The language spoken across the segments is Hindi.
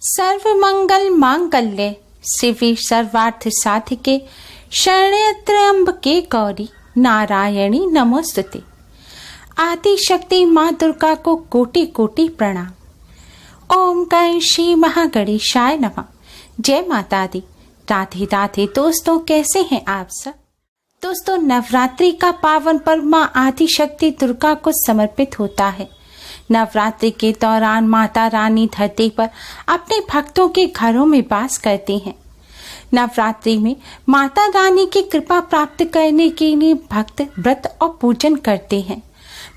सर्वमंगल मांगल्ये शिवे सर्वार्थ साधिके शरण्ये त्र्यंबके गौरी नारायणी नमोस्तुते। आदि शक्ति माँ दुर्गा को कोटि कोटि प्रणाम। ओम गण श्री महागणेशाय नमः। जय माता दी। राधे राधे दोस्तों, कैसे हैं आप सब। दोस्तों, नवरात्रि का पावन पर्व माँ आदि शक्ति दुर्गा को समर्पित होता है। नवरात्रि के दौरान माता रानी धरती पर अपने भक्तों के घरों में वास करती हैं। नवरात्रि में माता रानी की कृपा प्राप्त करने के लिए भक्त व्रत और पूजन करते हैं।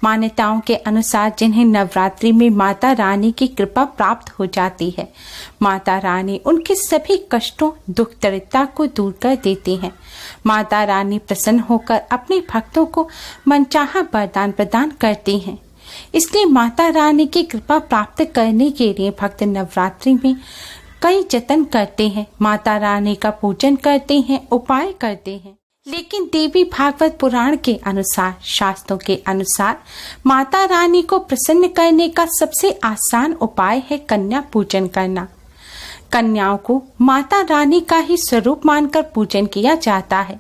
मान्यताओं के अनुसार जिन्हें नवरात्रि में माता रानी की कृपा प्राप्त हो जाती है, माता रानी उनके सभी कष्टों दुख दरिद्रता को दूर कर देती हैं। माता रानी प्रसन्न होकर अपने भक्तों को मनचाहा वरदान प्रदान करती हैं। इसलिए माता रानी की कृपा प्राप्त करने के लिए भक्त नवरात्रि में कई जतन करते हैं, माता रानी का पूजन करते हैं, उपाय करते हैं। लेकिन देवी भागवत पुराण के अनुसार, शास्त्रों के अनुसार माता रानी को प्रसन्न करने का सबसे आसान उपाय है कन्या पूजन करना। कन्याओं को माता रानी का ही स्वरूप मानकर पूजन किया जाता है।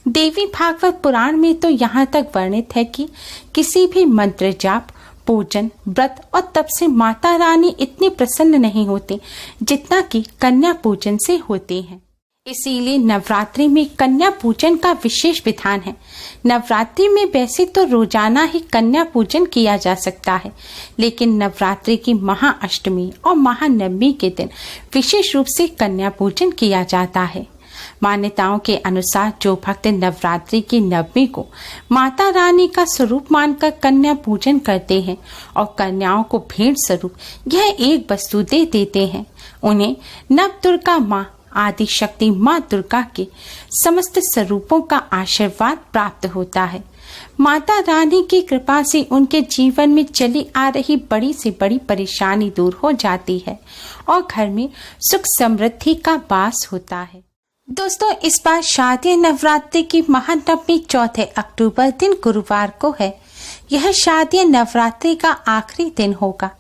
देवी भागवत पुराण में तो यहाँ तक वर्णित है कि किसी भी मंत्र जाप, पूजन, व्रत और तप से माता रानी इतनी प्रसन्न नहीं होती जितना कि कन्या पूजन से होती है। इसीलिए नवरात्रि में कन्या पूजन का विशेष विधान है। नवरात्रि में वैसे तो रोजाना ही कन्या पूजन किया जा सकता है, लेकिन नवरात्रि की महाअष्टमी और महानवमी के दिन विशेष रूप से कन्या पूजन किया जाता है। मान्यताओं के अनुसार जो भक्त नवरात्रि की नवमी को माता रानी का स्वरूप मानकर कन्या पूजन करते हैं और कन्याओं को भेंट स्वरूप यह एक वस्तु दे देते हैं, उन्हें नव दुर्गा माँ आदि शक्ति माँ दुर्गा के समस्त स्वरूपों का आशीर्वाद प्राप्त होता है। माता रानी की कृपा से उनके जीवन में चली आ रही बड़ी से बड़ी परेशानी दूर हो जाती है और घर में सुख समृद्धि का वास होता है। दोस्तों, इस बार शारदीय नवरात्रि की महानवमी 4 अक्टूबर दिन गुरुवार को है। यह शारदीय नवरात्रि का आखिरी दिन होगा।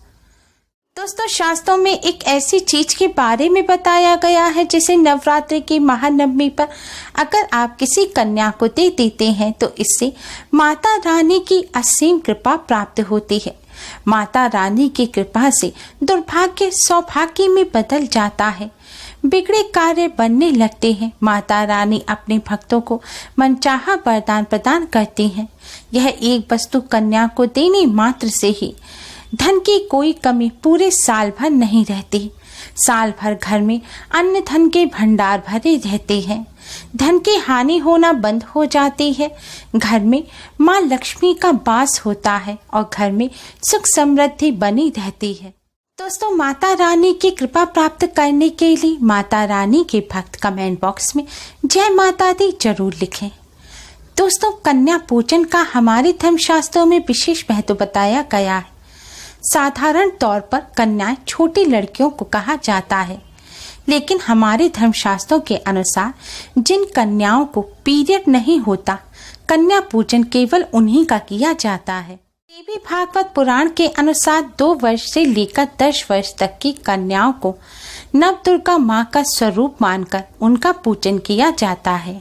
दोस्तों, शास्त्रों में एक ऐसी चीज के बारे में बताया गया है जिसे नवरात्रि की महानवमी पर अगर आप किसी कन्या को दे देते हैं तो इससे माता रानी की असीम कृपा प्राप्त होती है। माता रानी की कृपा से दुर्भाग्य सौभाग्य में बदल जाता है, बिगड़े कार्य बनने लगते हैं। माता रानी अपने भक्तों को मनचाहा वरदान प्रदान करती हैं। यह एक वस्तु कन्या को देने मात्र से ही धन की कोई कमी पूरे साल भर नहीं रहती। साल भर घर में अन्न धन के भंडार भरे रहते हैं। धन की हानि होना बंद हो जाती है। घर में माँ लक्ष्मी का वास होता है और घर में सुख समृद्धि बनी रहती है। दोस्तों, माता रानी की कृपा प्राप्त करने के लिए माता रानी के भक्त कमेंट बॉक्स में जय माता दी जरूर लिखें। दोस्तों, कन्या पूजन का हमारे धर्मशास्त्रों में विशेष महत्व बताया गया है। साधारण तौर पर कन्याएं छोटी लड़कियों को कहा जाता है, लेकिन हमारे धर्मशास्त्रों के अनुसार जिन कन्याओं को पीरियड नहीं होता, कन्या पूजन केवल उन्हीं का किया जाता है। देवी भागवत पुराण के अनुसार 2 वर्ष से लेकर 10 वर्ष तक की कन्याओं को नव दुर्गा माँ का स्वरूप मानकर उनका पूजन किया जाता है।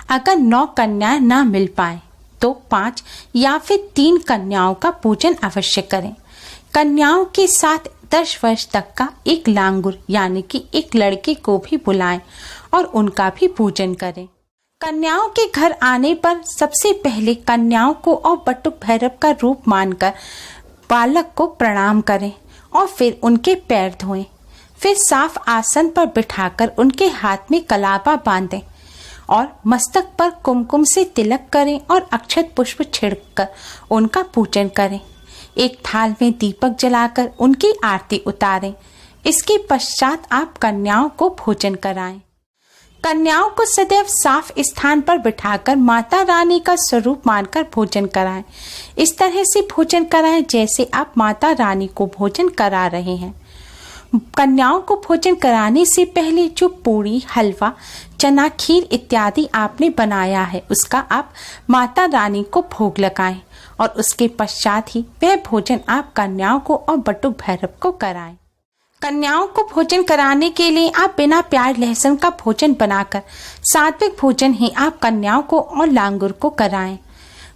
अगर 9 कन्याएं ना मिल पाए तो 5 या फिर 3 कन्याओं का पूजन अवश्य करें। कन्याओं के साथ 10 वर्ष तक का एक लांगुर यानी कि एक लड़के को भी बुलाएं और उनका भी पूजन करें। कन्याओं के घर आने पर सबसे पहले कन्याओं को और बटुक भैरव का रूप मानकर बालक को प्रणाम करें और फिर उनके पैर धोएं। फिर साफ आसन पर बिठाकर उनके हाथ में कलावा बांधें और मस्तक पर कुमकुम से तिलक करें और अक्षत पुष्प छिड़कर उनका पूजन करें। एक थाल में दीपक जलाकर उनकी आरती उतारें। इसके पश्चात आप कन्याओं को भोजन कराएं। कन्याओं को सदैव साफ स्थान पर बिठाकर माता रानी का स्वरूप मानकर भोजन कराएं। इस तरह से भोजन कराएं जैसे आप माता रानी को भोजन करा रहे हैं। कन्याओं को भोजन कराने से पहले जो पूरी, हलवा, चना, खीर इत्यादि आपने बनाया है उसका आप माता रानी को भोग लगाएं और उसके पश्चात ही वह भोजन आप कन्याओं को और बटुक भैरव को कराएं। कन्याओं को भोजन कराने के लिए आप बिना प्याज लहसुन का भोजन बनाकर सात्विक भोजन ही आप कन्याओं को और लांगुर को कराएं।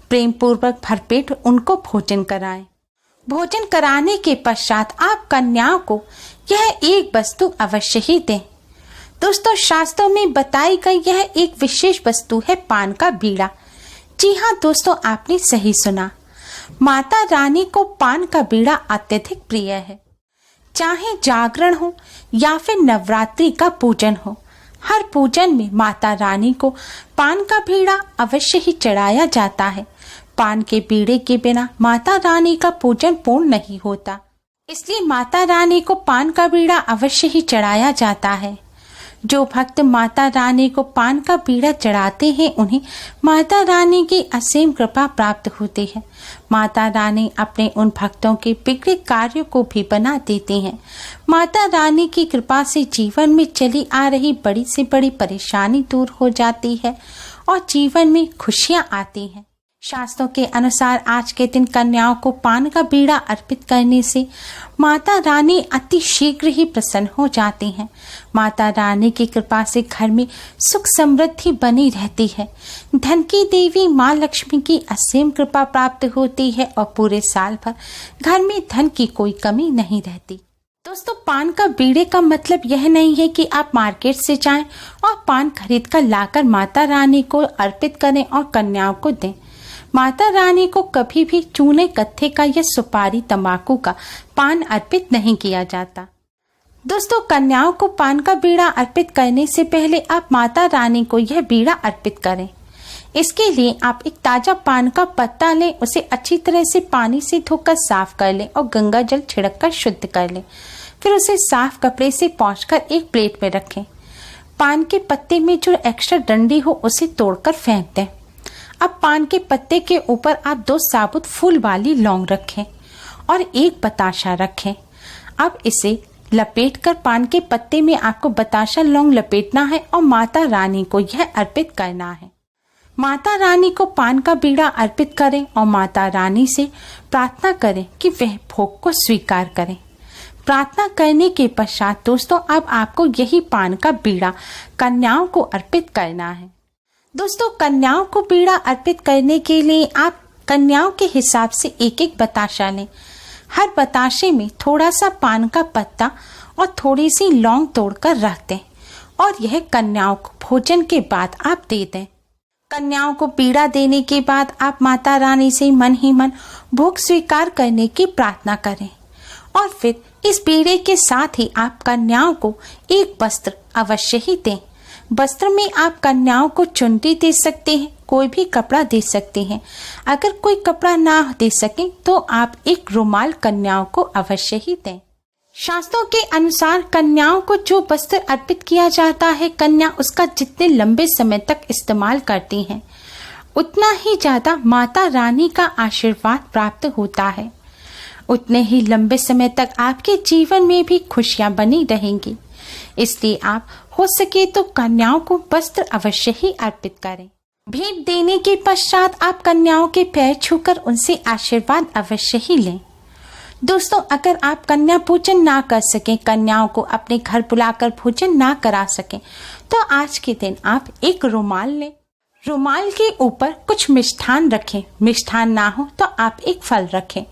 प्रेम पूर्वक भरपेट उनको भोजन कराएं। भोजन कराने के पश्चात आप कन्याओं को यह एक वस्तु अवश्य ही दें। दोस्तों, शास्त्रों में बताई गई यह एक विशेष वस्तु है पान का बीड़ा। जी हाँ दोस्तों, आपने सही सुना। माता रानी को पान का बीड़ा अत्यधिक प्रिय है। चाहे जागरण हो या फिर नवरात्रि का पूजन हो, हर पूजन में माता रानी को पान का बीड़ा अवश्य ही चढ़ाया जाता है। पान के बीड़े के बिना माता रानी का पूजन पूर्ण नहीं होता, इसलिए माता रानी को पान का बीड़ा अवश्य ही चढ़ाया जाता है। जो भक्त माता रानी को पान का बीड़ा चढ़ाते हैं उन्हें माता रानी की असीम कृपा प्राप्त होती है। माता रानी अपने उन भक्तों के बिगड़े कार्यों को भी बना देती हैं। माता रानी की कृपा से जीवन में चली आ रही बड़ी से बड़ी परेशानी दूर हो जाती है और जीवन में खुशियां आती हैं। शास्त्रों के अनुसार आज के दिन कन्याओं को पान का बीड़ा अर्पित करने से माता रानी अति शीघ्र ही प्रसन्न हो जाती हैं। माता रानी की कृपा से घर में सुख समृद्धि बनी रहती है। धन की देवी माँ लक्ष्मी की असीम कृपा प्राप्त होती है और पूरे साल भर घर में धन की कोई कमी नहीं रहती। दोस्तों, पान का बीड़े का मतलब यह नहीं है कि आप मार्केट से जाएं और पान खरीद कर लाकर माता रानी को अर्पित करें और कन्याओं को दें। माता रानी को कभी भी चूने कत्थे का या सुपारी तंबाकू का पान अर्पित नहीं किया जाता। दोस्तों, कन्याओं को पान का बीड़ा अर्पित करने से पहले आप माता रानी को यह बीड़ा अर्पित करें। इसके लिए आप एक ताजा पान का पत्ता लें, उसे अच्छी तरह से पानी से धोकर साफ कर लें और गंगा जल छिड़क कर शुद्ध कर लें। फिर उसे साफ कपड़े से पोंछकर एक प्लेट में रखें। पान के पत्ते में जो एक्स्ट्रा डंडी हो उसे तोड़कर फेंक दें। अब पान के पत्ते के ऊपर आप 2 साबुत फूल वाली लौंग रखें और एक बताशा रखें। अब इसे लपेटकर पान के पत्ते में आपको बताशा लौंग लपेटना है और माता रानी को यह अर्पित करना है। माता रानी को पान का बीड़ा अर्पित करें और माता रानी से प्रार्थना करें कि वह भोग को स्वीकार करें। प्रार्थना करने के पश्चात दोस्तों, अब आपको यही पान का बीड़ा कन्याओं को अर्पित करना है। दोस्तों, कन्याओं को बीड़ा अर्पित करने के लिए आप कन्याओं के हिसाब से एक एक बताशा लें। हर बताशे में थोड़ा सा पान का पत्ता और थोड़ी सी लौंग तोड़कर रख दें और यह कन्याओं को भोजन के बाद आप दे दें। कन्याओं को बीड़ा देने के बाद आप माता रानी से मन ही मन भोग स्वीकार करने की प्रार्थना करें और फिर इस बीड़े के साथ ही आप कन्याओं को एक वस्त्र अवश्य ही दें। वस्त्र में आप कन्याओं को चुन्नी दे सकते हैं, कोई भी कपड़ा दे सकते हैं। अगर कोई कपड़ा ना दे सके तो आप एक रुमाल कन्याओं को अवश्य ही दें। शास्त्रों के अनुसार कन्याओं को जो वस्त्र अर्पित किया जाता है, कन्या उसका जितने लंबे समय तक इस्तेमाल करती हैं, उतना ही ज्यादा माता रानी का आशीर्वाद प्राप्त होता है। उतने ही लंबे समय तक आपके जीवन में भी खुशियां बनी रहेंगी। इसलिए आप हो सके तो कन्याओं को वस्त्र अवश्य ही अर्पित करें। भेंट देने के पश्चात आप कन्याओं के पैर छूकर उनसे आशीर्वाद अवश्य ही लें। दोस्तों, अगर आप कन्या पूजन ना कर सकें, कन्याओं को अपने घर बुलाकर भोजन ना करा सकें, तो आज के दिन आप एक रुमाल लें। रुमाल के ऊपर कुछ मिष्ठान रखें। मिष्ठान ना हो तो आप एक फल रखें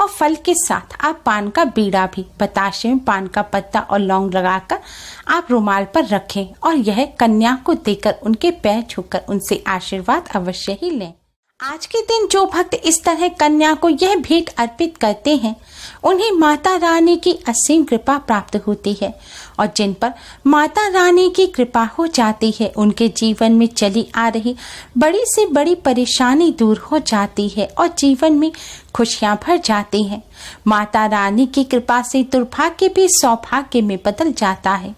और फल के साथ आप पान का बीड़ा भी बताशे में पान का पत्ता और लौंग लगाकर आप रुमाल पर रखें और यह कन्या को देकर उनके पैर छूकर उनसे आशीर्वाद अवश्य ही लें। आज के दिन जो भक्त इस तरह कन्या को यह भेंट अर्पित करते हैं, उन्हें माता रानी की असीम कृपा प्राप्त होती है और जिन पर माता रानी की कृपा हो जाती है, उनके जीवन में चली आ रही बड़ी से बड़ी परेशानी दूर हो जाती है और जीवन में खुशियां भर जाती हैं। माता रानी की कृपा से दुर्भाग्य भी सौभाग्य में बदल जाता है,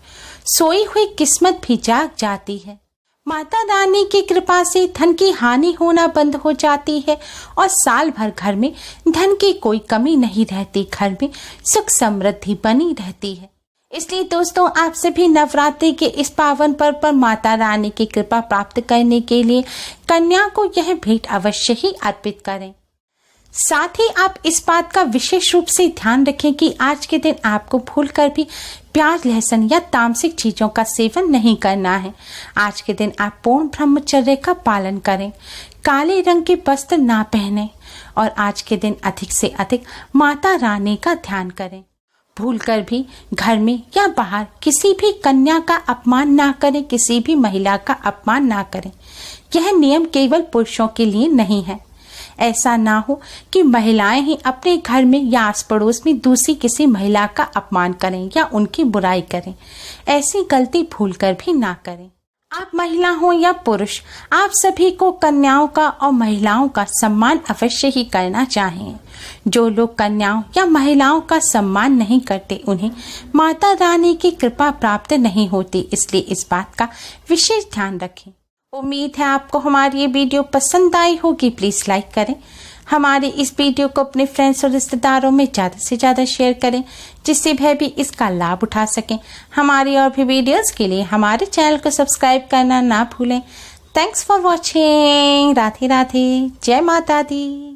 सोई हुई किस्मत भी जाग जाती है। माता रानी की कृपा से धन की हानि होना बंद हो जाती है और साल भर घर में धन की कोई कमी नहीं रहती, घर में सुख समृद्धि बनी रहती है। इसलिए दोस्तों, आप सभी नवरात्रि के इस पावन पर्व पर माता रानी की कृपा प्राप्त करने के लिए कन्या को यह भेंट अवश्य ही अर्पित करें। साथ ही आप इस बात का विशेष रूप से ध्यान रखें कि आज के दिन आपको भूलकर भी प्याज, लहसुन या तामसिक चीजों का सेवन नहीं करना है। आज के दिन आप पूर्ण ब्रह्मचर्य का पालन करें, काले रंग के वस्त्र ना पहने और आज के दिन अधिक से अधिक माता रानी का ध्यान करें। भूलकर भी घर में या बाहर किसी भी कन्या का अपमान ना करें, किसी भी महिला का अपमान ना करें। यह नियम केवल पुरुषों के लिए नहीं है। ऐसा ना हो कि महिलाएं ही अपने घर में या आस पड़ोस में दूसरी किसी महिला का अपमान करें या उनकी बुराई करें। ऐसी गलती भूलकर भी ना करें। आप महिला हो या पुरुष, आप सभी को कन्याओं का और महिलाओं का सम्मान अवश्य ही करना चाहिए। जो लोग कन्याओं या महिलाओं का सम्मान नहीं करते, उन्हें माता रानी की कृपा प्राप्त नहीं होती। इसलिए इस बात का विशेष ध्यान रखें। उम्मीद है आपको हमारी ये वीडियो पसंद आई होगी। प्लीज लाइक करें, हमारे इस वीडियो को अपने फ्रेंड्स और रिश्तेदारों में ज़्यादा से ज़्यादा शेयर करें, जिससे वह भी इसका लाभ उठा सकें। हमारी और भी वीडियोस के लिए हमारे चैनल को सब्सक्राइब करना ना भूलें। Thanks for watching. Radhe Radhe, जय माता दी।